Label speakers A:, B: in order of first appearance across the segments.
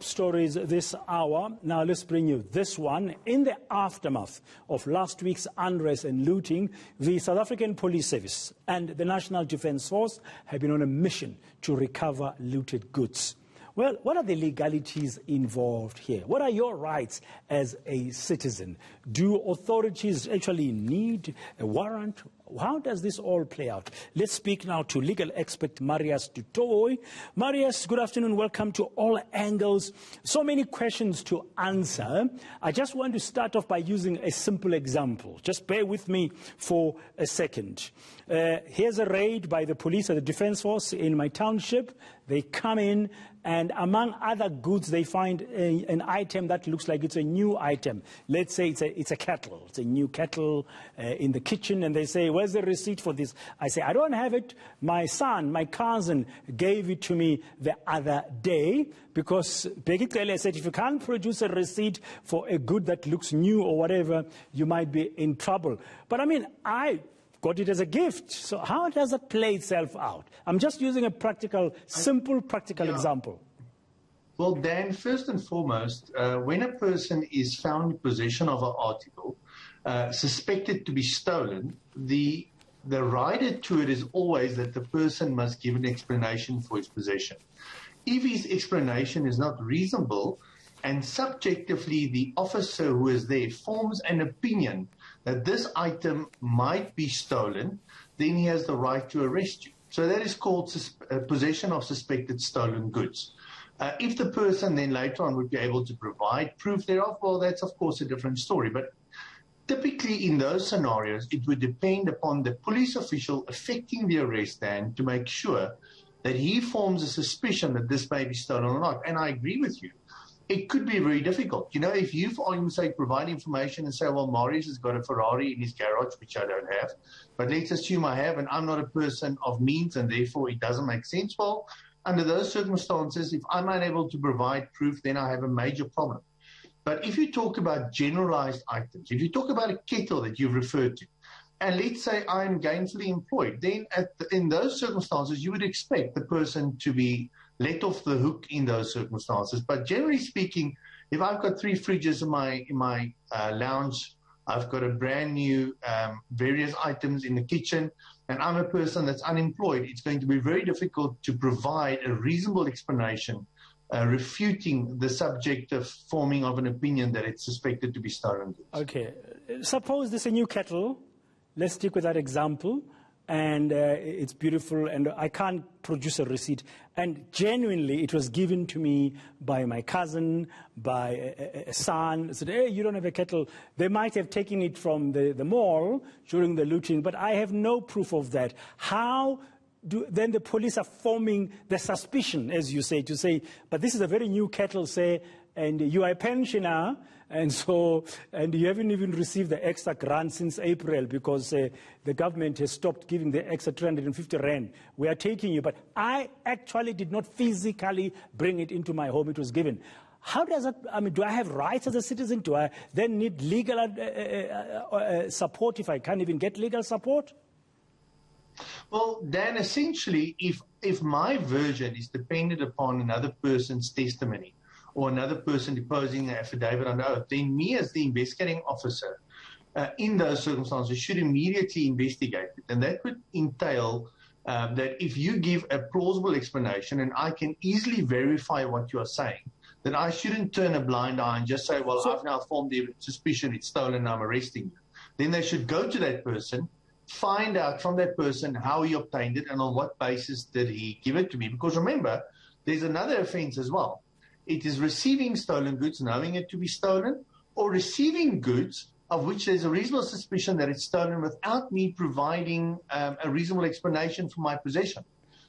A: Stories this hour. Now let's bring you this one. In the aftermath of last week's unrest and looting, the South African Police Service and the National Defence Force have been on a mission to recover looted goods. Well, what are the legalities involved here? What are your rights as a citizen? Do authorities actually need a warrant? How does this all play out? Let's speak now to legal expert Marius du Toit. Marius, good afternoon. Welcome to All Angles. So many questions to answer. I just want to start off by using a simple example. Just bear with me for a second. Here's a raid by the police or the defense force in my township. They come in, and among other goods, they find an item that looks like it's a new item. Let's say it's a kettle. It's a new kettle in the kitchen, and they say, "Where's the receipt for this?" I say, "I don't have it. My son, my cousin, gave it to me the other day." Because Begitele said, if you can't produce a receipt for a good that looks new or whatever, you might be in trouble. But I mean, I got it as a gift. So how does it play itself out? I'm just using a simple practical example.
B: Well, Dan, first and foremost, when a person is found in possession of an article suspected to be stolen, the rider to it is always that the person must give an explanation for his possession. If his explanation is not reasonable, and subjectively the officer who is there forms an opinion that this item might be stolen, then he has the right to arrest you. So that is called possession of suspected stolen goods. If the person then later on would be able to provide proof thereof, well, that's of course a different story. But typically in those scenarios, it would depend upon the police official effecting the arrest then to make sure that he forms a suspicion that this may be stolen or not. And I agree with you. It could be very difficult. You know, if you, for argument's sake, provide information and say, well, Marius has got a Ferrari in his garage, which I don't have, but let's assume I have, and I'm not a person of means, and therefore it doesn't make sense. Well, under those circumstances, if I'm unable to provide proof, then I have a major problem. But if you talk about generalized items, if you talk about a kettle that you've referred to, and let's say I'm gainfully employed, then in those circumstances, you would expect the person to be let off the hook in those circumstances. But generally speaking, if I've got 3 fridges in my lounge, I've got a brand new various items in the kitchen, and I'm a person that's unemployed, it's going to be very difficult to provide a reasonable explanation refuting the subjective forming of an opinion that it's suspected to be stolen goods.
A: Okay. Suppose there's a new kettle. Let's stick with that example. And it's beautiful, and I can't produce a receipt. And genuinely, it was given to me by my cousin, by a son. I said, hey, you don't have a kettle. They might have taken it from the mall during the looting, but I have no proof of that. How do then the police are forming the suspicion, as you say, to say, but this is a very new kettle, say, and you are a pensioner, and you haven't even received the extra grant since April because the government has stopped giving the extra 350 rand. We are taking you, but I actually did not physically bring it into my home. It was given. How does that, I mean, do I have rights as a citizen? Do I then need legal support if I can't even get legal support?
B: Well, Dan, essentially, if my version is dependent upon another person's testimony, or another person deposing an affidavit under oath, then me as the investigating officer in those circumstances should immediately investigate it. And that would entail that if you give a plausible explanation and I can easily verify what you are saying, that I shouldn't turn a blind eye and just say, well, I've now formed the suspicion it's stolen, I'm arresting you. Then they should go to that person, find out from that person how he obtained it and on what basis did he give it to me. Because remember, there's another offense as well. It is receiving stolen goods, knowing it to be stolen, or receiving goods of which there's a reasonable suspicion that it's stolen without me providing a reasonable explanation for my possession.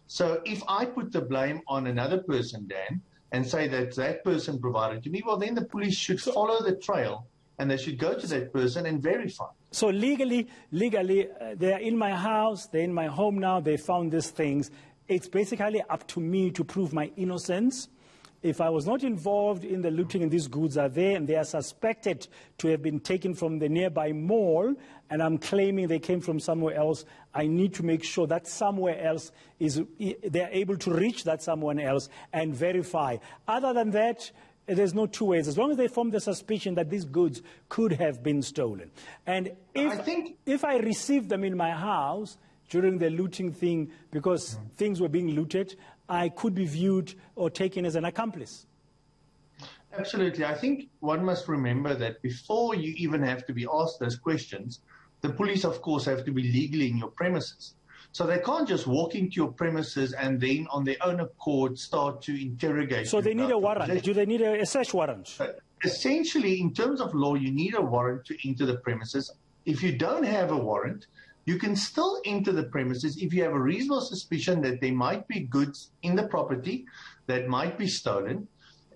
B: So if I put the blame on another person, Dan, and say that that person provided to me, well, then the police should follow the trail and they should go to that person and verify.
A: So legally, they're in my house, they're in my home now, they found these things. It's basically up to me to prove my innocence. if I was not involved in the looting and these goods are there and they are suspected to have been taken from the nearby mall and I'm claiming they came from somewhere else, I need to make sure that somewhere else they're able to reach that someone else and verify. Other than that, there's no two ways. As long as they form the suspicion that these goods could have been stolen. And if I received them in my house during the looting thing because things were being looted, I could be viewed or taken as an accomplice.
B: Absolutely. I think one must remember that before you even have to be asked those questions, the police, of course, have to be legally in your premises. So they can't just walk into your premises and then on their own accord start to interrogate you.
A: So they need a warrant. Do they need a search warrant?
B: Essentially, in terms of law, you need a warrant to enter the premises. If you don't have a warrant, you can still enter the premises if you have a reasonable suspicion that there might be goods in the property that might be stolen,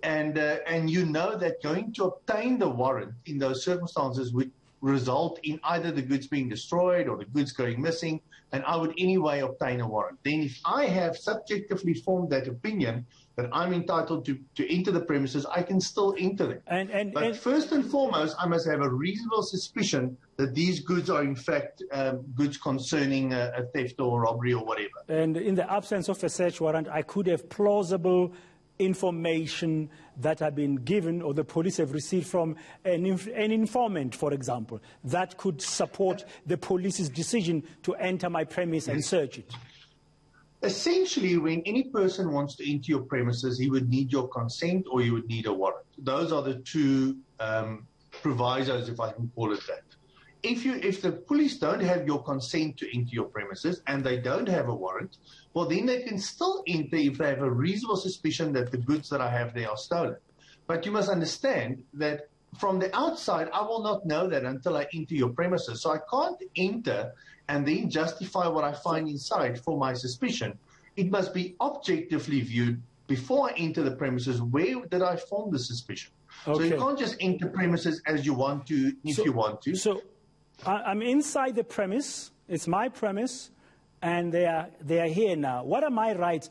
B: and you know that going to obtain the warrant in those circumstances would result in either the goods being destroyed or the goods going missing, and I would anyway obtain a warrant. Then if I have subjectively formed that opinion that I'm entitled to enter the premises, I can still enter them. But first and foremost, I must have a reasonable suspicion that these goods are in fact goods concerning a theft or robbery or whatever. And
A: in the absence of a search warrant, I could have plausible information that have been given or the police have received from an informant, for example, that could support the police's decision to enter my premise and search it.
B: Essentially, when any person wants to enter your premises, he would need your consent or you would need a warrant. Those are the two provisos, if I can call it that. If the police don't have your consent to enter your premises and they don't have a warrant, well, then they can still enter if they have a reasonable suspicion that the goods that I have there are stolen. But you must understand that from the outside, I will not know that until I enter your premises. So I can't enter and then justify what I find inside for my suspicion. It must be objectively viewed before I enter the premises. Where did I form the suspicion? Okay. So you can't just enter premises as you want to, if you want to.
A: So I'm inside the premise. It's my premise, and they are here now. What are my rights?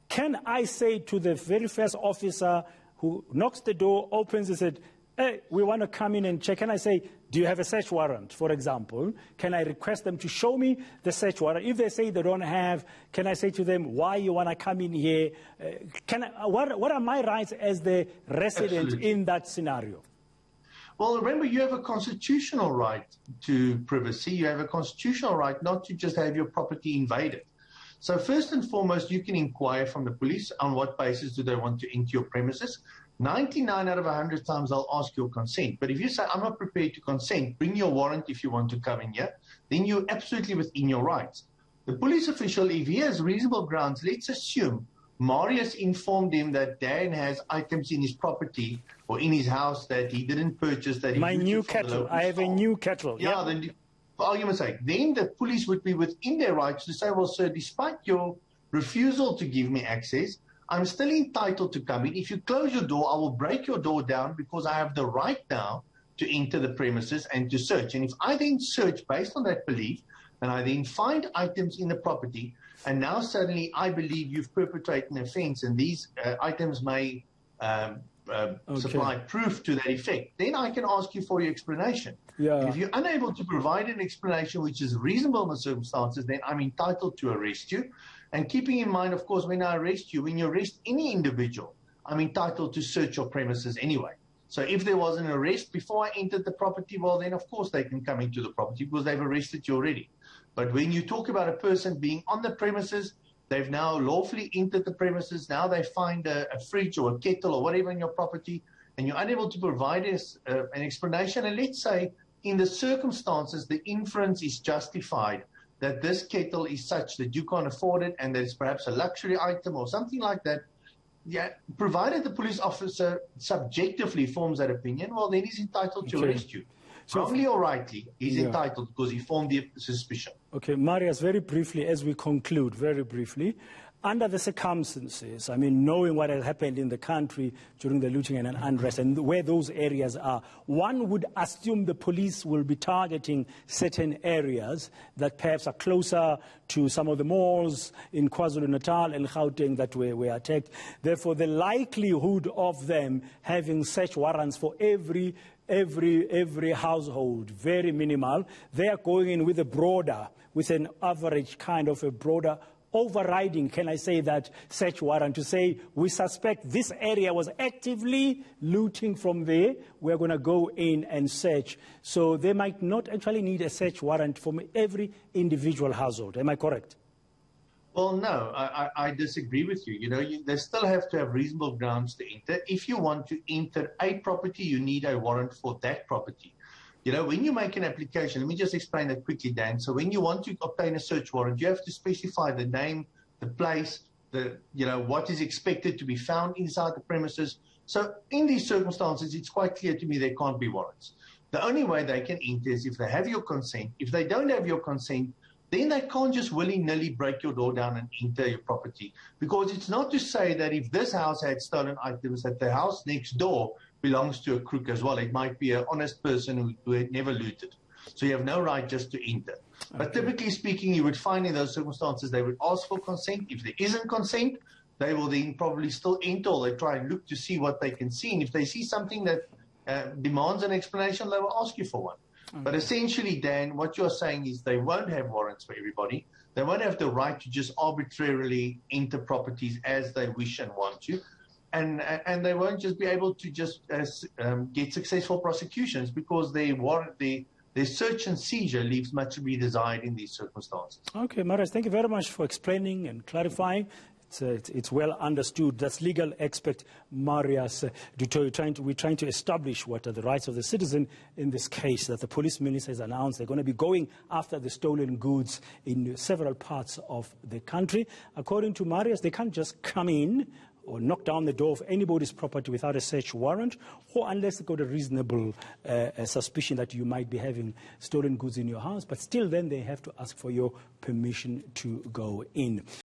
A: Can I say to the very first officer who knocks the door, opens and said, hey, we want to come in and check. Can I say, do you have a search warrant, for example? Can I request them to show me the search warrant? If they say they don't have, can I say to them, why you want to come in here? What are my rights as the resident
B: Absolutely.
A: In that scenario?
B: Well, remember, you have a constitutional right to privacy. You have a constitutional right not to just have your property invaded. So first and foremost, you can inquire from the police on what basis do they want to enter your premises. 99 out of 100 times they'll ask your consent. But if you say, I'm not prepared to consent, bring your warrant if you want to come in here, then you're absolutely within your rights. The police official, if he has reasonable grounds, let's assume Marius informed him that Dan has items in his property or in his house that he didn't purchase. That he
A: My new kettle. I have a new kettle.
B: Yeah, then, for argument's sake, then the police would be within their rights to say, well, sir, despite your refusal to give me access, I'm still entitled to come in. If you close your door, I will break your door down because I have the right now to enter the premises and to search. And if I then search based on that belief, and I then find items in the property, and now suddenly I believe you've perpetrated an offense and these items may supply proof to that effect, then I can ask you for your explanation.
A: Yeah.
B: If you're unable to provide an explanation which is reasonable in the circumstances, then I'm entitled to arrest you. And keeping in mind, of course, when I arrest you, when you arrest any individual, I'm entitled to search your premises anyway. So if there was an arrest before I entered the property, well, then of course they can come into the property because they've arrested you already. But when you talk about a person being on the premises, they've now lawfully entered the premises, now they find a fridge or a kettle or whatever in your property, and you're unable to provide us an explanation. And let's say in the circumstances, the inference is justified that this kettle is such that you can't afford it and that it's perhaps a luxury item or something like that. Yeah, provided the police officer subjectively forms that opinion, well, then he's entitled to arrest you. So, wrongly or rightly, he's entitled because he formed the suspicion.
A: Okay, Marius, very briefly, as we conclude, very briefly, under the circumstances, I mean, knowing what has happened in the country during the looting and unrest and where those areas are, one would assume the police will be targeting certain areas that perhaps are closer to some of the malls in KwaZulu-Natal and Gauteng that were attacked. Therefore, the likelihood of them having search warrants for every household, very minimal. They are going in with an average kind of a broader overriding, can I say that, search warrant to say we suspect this area was actively looting from there. We're going to go in and search. So they might not actually need a search warrant from every individual household. Am I correct?
B: Well, no, I disagree with you. They still have to have reasonable grounds to enter. If you want to enter a property, you need a warrant for that property. When you make an application, let me just explain that quickly, Dan. So when you want to obtain a search warrant, you have to specify the name, the place, what is expected to be found inside the premises. So in these circumstances, it's quite clear to me there can't be warrants. The only way they can enter is if they have your consent. If they don't have your consent, then they can't just willy-nilly break your door down and enter your property. Because it's not to say that if this house had stolen items, that the house next door belongs to a crook as well. It might be an honest person who had never looted. So you have no right just to enter. Okay. But typically speaking, you would find in those circumstances they would ask for consent. If there isn't consent, they will then probably still enter, or they try and look to see what they can see. And if they see something that demands an explanation, they will ask you for one. Okay. But essentially, Dan, what you're saying is they won't have warrants for everybody. They won't have the right to just arbitrarily enter properties as they wish and want to. And they won't just be able to just get successful prosecutions because their search and seizure leaves much to be desired in these circumstances. Okay,
A: Marius, thank you very much for explaining and clarifying. It's well understood. That's legal expert Marius du Toit. We're trying to establish what are the rights of the citizen in this case that the police minister has announced. They're going to be going after the stolen goods in several parts of the country. According to Marius, they can't just come in or knock down the door of anybody's property without a search warrant, or unless they've got a reasonable suspicion that you might be having stolen goods in your house. But still then they have to ask for your permission to go in.